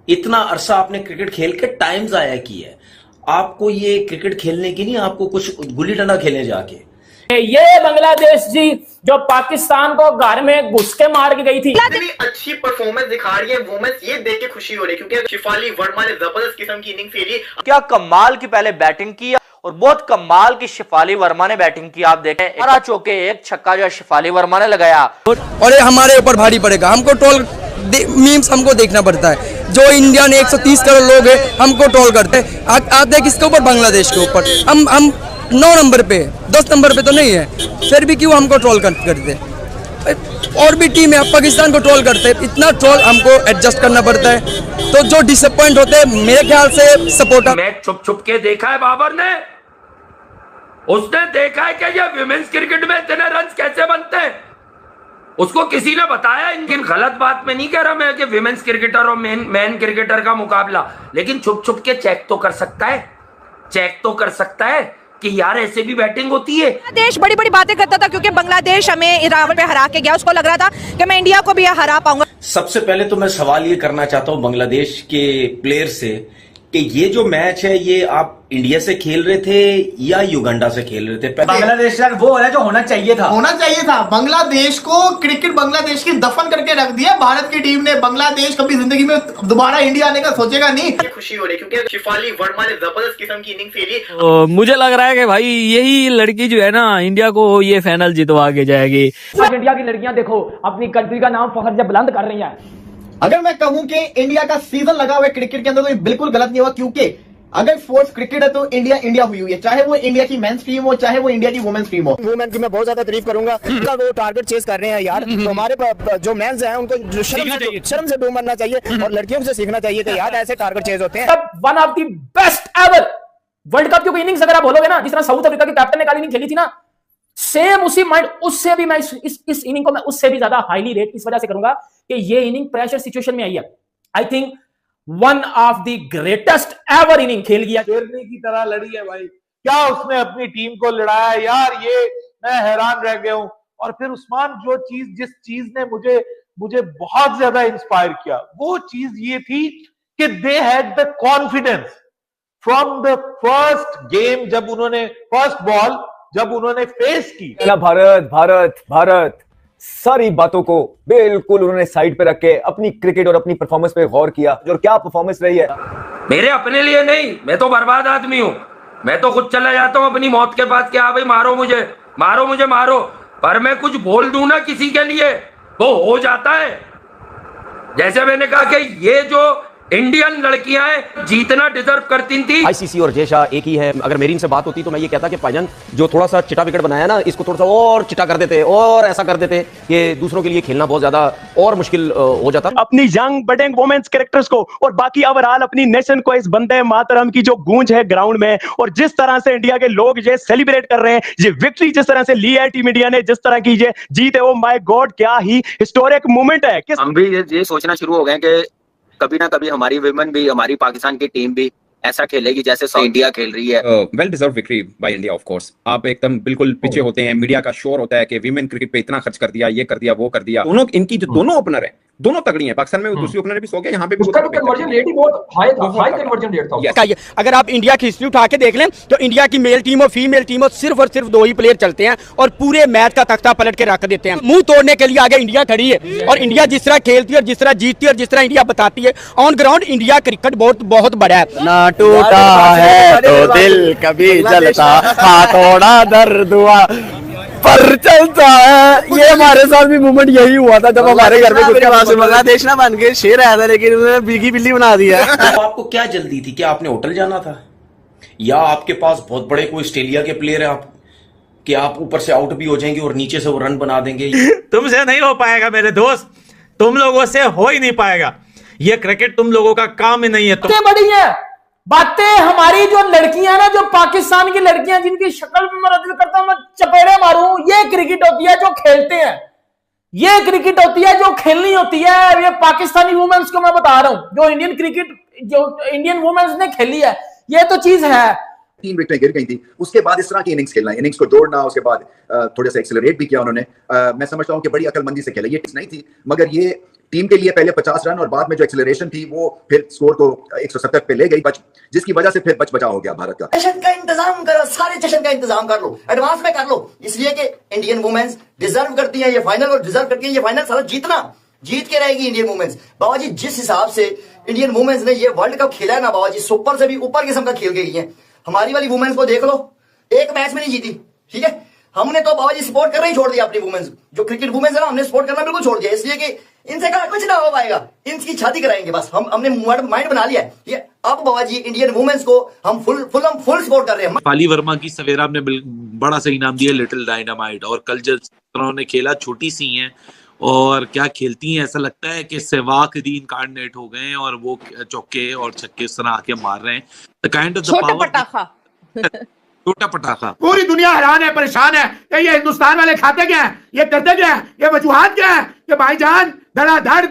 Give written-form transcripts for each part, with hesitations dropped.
इतना अरसा आपने क्रिकेट खेल के टाइम जाया किया है, आपको ये क्रिकेट खेलने की नहीं, आपको कुछ गुल्ली डंडा खेलने जाके। ये बांग्लादेश जी जो पाकिस्तान को घर में घुस के मार के गई थी, इतनी अच्छी परफॉर्मेंस दिखा रही है वुमेन्स, ये देख के खुशी हो रही है क्योंकि शिफाली वर्मा ने जबरदस्त किस्म की इनिंग खेली। क्या कमाल की पहले बैटिंग की और बहुत कमाल की शिफाली वर्मा ने बैटिंग की। आप देखें 12 चौके एक छक्का जो शिफाली वर्मा ने लगाया और ये हमारे ऊपर भारी पड़ेगा। हमको ट्रोल मीम्स हमको देखना पड़ता है। जो इंडिया ने 130 करोड़ लोग हैं हमको ट्रोल करते हैं। आप देख किसके ऊपर, बांग्लादेश के ऊपर। हम 9 नंबर पे, 10 नंबर पे तो नहीं है, फिर भी क्यों हमको ट्रोल करते। और भी टीम है पाकिस्तान को ट्रोल करते हैं। इतना ट्रोल हमको एडजस्ट करना पड़ता है। तो जो डिसअपॉइंट होते हैं मेरे ख्याल से सपोर्टर। मैच छुप छुप के देखा है बाबर ने, उसने देखा है कि ये विमेंस क्रिकेट में इतने रन कैसे बनते हैं। उसको किसी ने बताया। इनकी गलत बात में नहीं कह रहा मैं कि विमेंस क्रिकेटर और मैन क्रिकेटर का मुकाबला, लेकिन छुप छुप के चेक तो कर सकता है, चेक तो कर सकता है कि यार ऐसे भी बैटिंग होती है। देश बड़ी बड़ी बातें करता था क्योंकि बांग्लादेश हमें इरान पे हरा के गया। उसको लग रहा था कि मैं इंडिया को भी हरा पाऊंगा। सबसे पहले तो मैं सवाल ये करना चाहता हूं बांग्लादेश के प्लेयर से कि ये जो मैच है ये आप इंडिया से खेल रहे थे या युगांडा से खेल रहे थे? बांग्लादेश वो है जो होना चाहिए था, बांग्लादेश को क्रिकेट बांग्लादेश की दफन करके रख दिया भारत की टीम ने। बांग्लादेश कभी जिंदगी में दोबारा इंडिया आने का सोचेगा नहीं। खुशी हो रही क्योंकि शिफाली वर्मा ने जबरदस्त किस्म की इनिंग खेली। मुझे लग रहा है कि भाई यही लड़की जो है ना इंडिया को ये फाइनल जितवा के जाएगी। आज इंडिया की लड़कियां देखो अपनी कंट्री का नाम फखर से बुलंद कर रही हैं। अगर मैं कहूं कि इंडिया का सीजन लगा हुआ है क्रिकेट के अंदर तो ये बिल्कुल गलत नहीं हुआ, क्योंकि अगर स्पोर्ट्स क्रिकेट है तो इंडिया हुई है, चाहे वो इंडिया की मेंस टीम हो चाहे वो इंडिया की वुमेन्स टीम हो। वुमेन की मैं बहुत ज्यादा तारीफ करूंगा, वो टारगेट चेस कर रहे हैं यार। तो हमारे जो मेंस हैं उनको शर्म से डूब मरना चाहिए और लड़कियों से सीखना चाहिए कि यार ऐसे टारगेट चेस होते हैं। One of the best ever world cup की इनिंग्स अगर आप बोलोगे ना, जिस तरह साउथ अफ्रीका की कैप्टन ने काली इनिंग खेली थी ना, सेम उसी माइंड, उससे भी मैं इस इनिंग को मैं उससे भी ज्यादा हाईली रेट इस वजह से करूंगा कि ये इनिंग प्रेशर सिचुएशन में आई है। I think one of the greatest ever inning खेल गया। शेरनी की तरह लड़ी है भाई, क्या उसने अपनी टीम को लड़ाया यार, ये मैं हैरान रह गया हूं। और फिर उस्मान जिस चीज ने मुझे बहुत ज्यादा इंस्पायर किया, वो चीज ये थी कि they had the confidence from the first game. जब उन्होंने फर्स्ट बॉल जब उन्होंने फेस की, भारत भारत भारत सारी बातों को बिल्कुल उन्होंने साइड पे रख के अपनी क्रिकेट और अपनी परफॉर्मेंस पे गौर किया। और क्या परफॉर्मेंस रही है। मेरे अपने लिए नहीं, मैं तो बर्बाद आदमी हूं। मैं तो खुद चला जाता हूं अपनी मौत के पास, क्या भाई मारो मुझे मारो, पर मैं कुछ बोल दूं ना किसी के लिए वो हो जाता है। जैसे मैंने कहा कि ये जो इंडियन लड़कियां जीतना डिजर्व करती थी। आईसीसी और जय शाह एक ही है। अगर मेरी इनसे बात होती तो मैं ये कहता कि भाईजान जो थोड़ा सा चिटा विकेट बनाया ना, इसको थोड़ा सा और चिटा कर देते और ऐसा कर देते कि दूसरों के लिए खेलना बहुत ज्यादा और मुश्किल हो जाता। अपनी यंग बडिंग वुमेन्स कैरेक्टर्स को और बाकी ओवरऑल अपनी नेशन को इस वंदे मातरम की जो गूंज है ग्राउंड में, और जिस तरह से इंडिया के लोग ये सेलिब्रेट कर रहे हैं, ये विक्ट्री जिस तरह से ली है टीम इंडिया ने, जिस तरह की ये जीत है, वो माय गॉड क्या ही हिस्टोरिक मोमेंट है। हम भी ये सोचना शुरू हो गए कि कभी ना कभी हमारी विमेन भी, हमारी पाकिस्तान की टीम भी ऐसा खेलेगी जैसे इंडिया खेल रही है। Well deserve victory by India of course. आप एकदम बिल्कुल पीछे होते हैं, मीडिया का शोर होता है कि विमेन क्रिकेट पे इतना खर्च कर दिया, ये कर दिया, वो कर दिया। दोनों इनकी जो दोनों ओपनर हैं दोनों तगड़ी हैं। पाकिस्तान में दूसरी ओपनर भी सो गया, यहाँ पे भी कन्वर्जन रेट ही बहुत हाई था, हाई कन्वर्जन रेट था। अगर आप इंडिया की हिस्ट्री उठा के देख लें तो इंडिया की मेल टीम और फीमेल टीम और सिर्फ 2 ही प्लेयर चलते हैं और पूरे मैच का तख्ता पलट के रख देते हैं। मुंह तोड़ने के लिए आगे इंडिया खड़ी है और इंडिया जिस तरह खेलती है और जिस तरह जीतती है और जिस तरह इंडिया बताती है ऑन ग्राउंड, इंडिया क्रिकेट बहुत बड़ा है। ना टूटा है तो दिल कभी जलता, हाथोड़ा दर्द हुआ पर चलता है। ये हमारे साथ भी मूवमेंट यही हुआ था जब हमारे घर में बांग्लादेश ना बन के शेर आया था, लेकिन उन्होंने बीगी बिल्ली बना दिया। तो आपको क्या जल्दी थी? क्या आपने होटल जाना था या आपके पास बहुत बड़े कोई ऑस्ट्रेलिया के प्लेयर है आप कि आप ऊपर से आउट भी हो जाएंगे और नीचे से वो रन बना देंगे? तुमसे नहीं हो पाएगा मेरे दोस्त, तुम लोगों से हो ही नहीं पाएगा। ये क्रिकेट तुम लोगों का काम ही नहीं है। बड़ी है बातें हमारी जो लड़कियां ना, जो पाकिस्तान की लड़कियां जिनकी शक्ल में मैं दिल करता हूं मैं चपेड़े मारूं, ये क्रिकेट होती है जो खेलते हैं, ये क्रिकेट होती है जो खेलनी होती है। ये पाकिस्तानी वुमेन्स को मैं बता रहा हूं, जो इंडियन क्रिकेट जो इंडियन वुमेन्स ने खेली है, ये तो चीज है। 3 विकेटें गिर गई थी, उसके बाद इस तरह की इनिंग्स खेलना, इनिंग्स को दौड़ना, उसके बाद थोड़ा सा एक्सेलरेट भी किया उन्होंने। मैं समझता हूं कि बड़ी अकलमंदी से खेला, ये नहीं थी, मगर ये टीम के लिए पहले 50 रन और बाद में जो एक्सेलरेशन थी वो फिर स्कोर को 170 पे ले गई, जिसकी वजह से फिर बचा हो गया भारत का। जश्न का इंतजाम करो, सारे जश्न का इंतजाम कर लो, एडवांस में कर लो, इसलिए कि इंडियन वुमेन्स डिजर्व करती है ये फाइनल, और डिजर्व करती है ये फाइनल सारा जीतना, जीत के रहेगी इंडियन वुमेन्स। बाबा जी जिस हिसाब से इंडियन वुमेन्स ने ये वर्ल्ड कप खेला है ना बाबा जी, सुपर से भी ऊपर किस्म का खेल गई है। हमारी वाली वुमेन्स को देख लो, एक मैच में नहीं जीती, ठीक है। हमने तो बाबा जी सपोर्ट करना ही छोड़ दिया अपनी वुमेन्स, जो क्रिकेट वुमेन्स है ना, हमने सपोर्ट करना बिल्कुल छोड़ दिया, इसलिए कि इनसे कहा कुछ ना हो पाएगा, इनकी शादी कराएंगे बस। हमने माइंड बना लिया है ये। अब बाबा जी इंडियन वुमेन्स को हम फुल सपोर्ट कर रहे हैं। शिफाली वर्मा की सवेरा ने बड़ा सा इनाम दिया लिटिल डायनामाइट, और कल जिस तरह उन्होंने खेला, छोटी सी हैं और क्या खेलती हैं, ऐसा लगता है कि सहवाग दी इनकार्डिनेट हो गए हैं और वो चौके और छक्के इस तरह आके मार रहे हैं। The kind of the power, छोटा पटाखा। पूरी दुनिया हैरान है, परेशान है कि ये हिंदुस्तान वाले खाते क्या है, ये करते क्या है, ये वजूहात क्या है कि भाईजान धड़ाधड़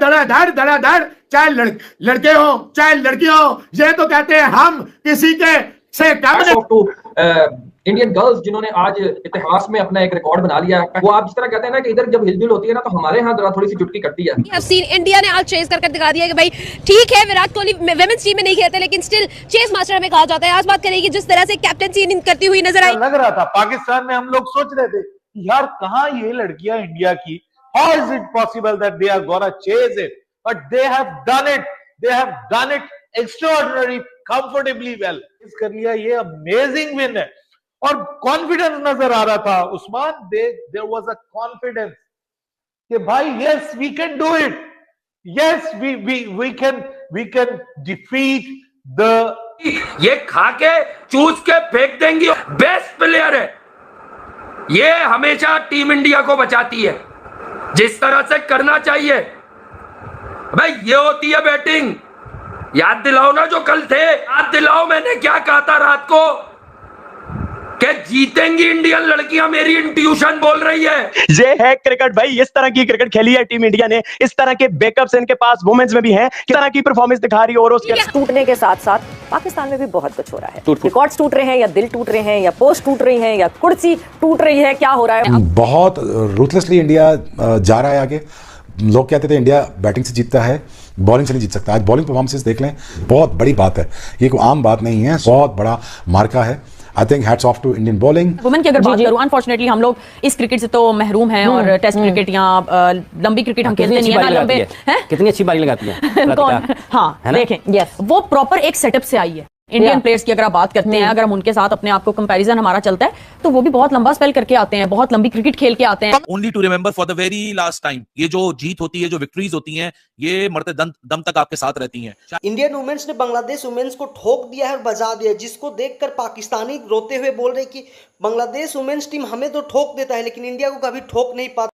चाहे लड़के हो चाहे लड़की हो, ये तो कहते हैं हम किसी के से कम नहीं। इंडियन गर्ल्स जिन्होंने आज इतिहास में अपना एक रिकॉर्ड बना लिया है, वो आप जिस तरह कहते हैं ना कि इधर जब हिलजुल होती है ना, तो हमारे यहाँ जरा थोड़ी सी चुटकी कटती है। इंडिया ने आज चेस करके दिखा दिया कि भाई ठीक है, विराट कोहली वुमेन्स टीम में नहीं खेलते लेकिन स्टिल चेस मास्टर हमें कहा जाता है। आज बात करेगी जिस तरह से कैप्टनसी करती हुई नजर आई, लग रहा था पाकिस्तान में हम लोग सोच रहे थे यार कहाँ ये लड़कियां इंडिया की, how is it possible that they are gonna chase it, but they have done it extraordinary, comfortably well कर लिया। ये अमेजिंग विन है और कॉन्फिडेंस नजर आ रहा था Usman, there was a confidence कि भाई yes we can do it, yes we can defeat the, ये खा के चूस के फेंक देंगी, बेस्ट प्लेयर है ये, हमेशा टीम इंडिया को बचाती है, जिस तरह से करना चाहिए भाई। ये होती है बैटिंग, याद दिलाओ ना जो कल थे, याद दिलाओ मैंने क्या कहा था रात को कि जीतेंगी इंडियन लड़कियां, मेरी इंट्यूशन बोल रही है। ये है क्रिकेट भाई, इस तरह की क्रिकेट खेली है टीम इंडिया ने, इस तरह के बैकअप्स इनके पास वुमेन्स में भी हैं, किस तरह की परफॉर्मेंस दिखा रही है। और उसके टूटने के साथ साथ पाकिस्तान में भी बहुत कुछ हो रहा है, रिकॉर्ड्स टूट रहे हैं या दिल टूट रहे हैं या पोस्ट टूट रही है या कुर्सी टूट रही है, क्या हो रहा है। बहुत रूथलेसली इंडिया जा रहा है आगे। लोग कहते थे इंडिया बैटिंग से जीतता है, बॉलिंग से नहीं जीत सकता। आज बॉलिंग परफॉर्मेंसेस देख लें, बहुत बड़ी बात है, ये कोई आम बात नहीं है, बहुत बड़ा मार्का है। I think hats off to Indian bowling. Women की अगर बात करूं, अनफॉर्चुनेटली हम लोग इस क्रिकेट से तो महरूम हैं, और टेस्ट क्रिकेट या लंबी क्रिकेट हम खेलते नहीं है ना, लंबे हैं। कितनी अच्छी बारी लगाती है कौन, हाँ देखें, यस वो प्रॉपर एक सेटअप से आई है। इंडियन प्लेयर्स की अगर आप बात करते हैं, अगर हम उनके साथ अपने आप को कंपैरिजन हमारा चलता है, तो वो भी बहुत लंबा स्पेल करके आते हैं, बहुत लंबी क्रिकेट खेल के आते हैं। Only to remember for the very last time, ये जो जीत होती है, जो विक्ट्रीज होती हैं, ये मरते दम तक आपके साथ रहती हैं। इंडियन वुमेन्स ने बांग्लादेश वुमेन्स को ठोक दिया है और बजा दिया, जिसको देखकर पाकिस्तानी रोते हुए बोल रहे कि बांग्लादेश वुमेन्स टीम हमें तो ठोक देता है लेकिन इंडिया को कभी ठोक नहीं पाता।